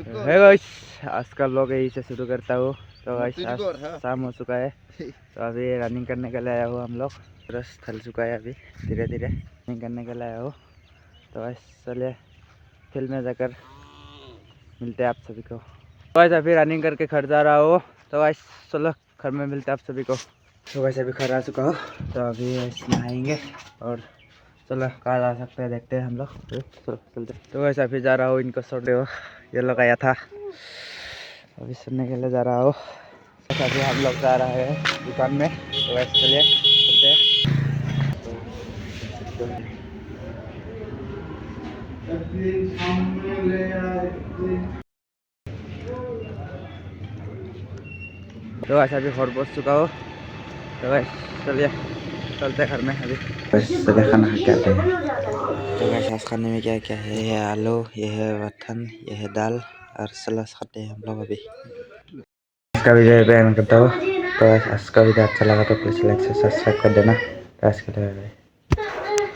है गाइस, आज का व्लॉग यही से शुरू करता हूँ। तो गाइस आज शाम हो चुका है, तो अभी रनिंग करने के लिए आया हूँ। हम लोग रस थल चुका है, अभी धीरे धीरे रनिंग करने के लिए आया हूँ। तो गाइस चलिए फील्ड में जाकर मिलते हैं आप सभी को। तो गाइस अभी रनिंग करके घर जा रहा हूँ। तो गाइस चलो घर में मिलते हैं आप सभी को। तो गाइस अभी घर आ चुका हूँ, तो अभी नहाएंगे और चलो कहाँ जा सकते हैं देखते हैं हम लोग। चलो चलते। तो वैसे अभी जा रहा हूँ, इनको छोड़े हो ये लोग आया था, अभी सुनने के लिए जा रहा हूँ। अभी हम लोग जा रहे हैं दुकान में, तो वैसे चलिए चलते हैं। तो वैसे अभी घर पहुँच चुका हो, तो वैसे चलिए चलते घर में अभी। चलिए खाना खा के आते हैं। तो वैसे आज खाने में क्या क्या है, ये है आलू, ये है मटन, ये है दाल और सलाद खाते हैं हम लोग अभी। इसका वीडियो बयान करता हूँ। तो आज का वीडियो अच्छा लगा तो प्लीज़ लाइक से सब्सक्राइब कर देना। तो आज के लिए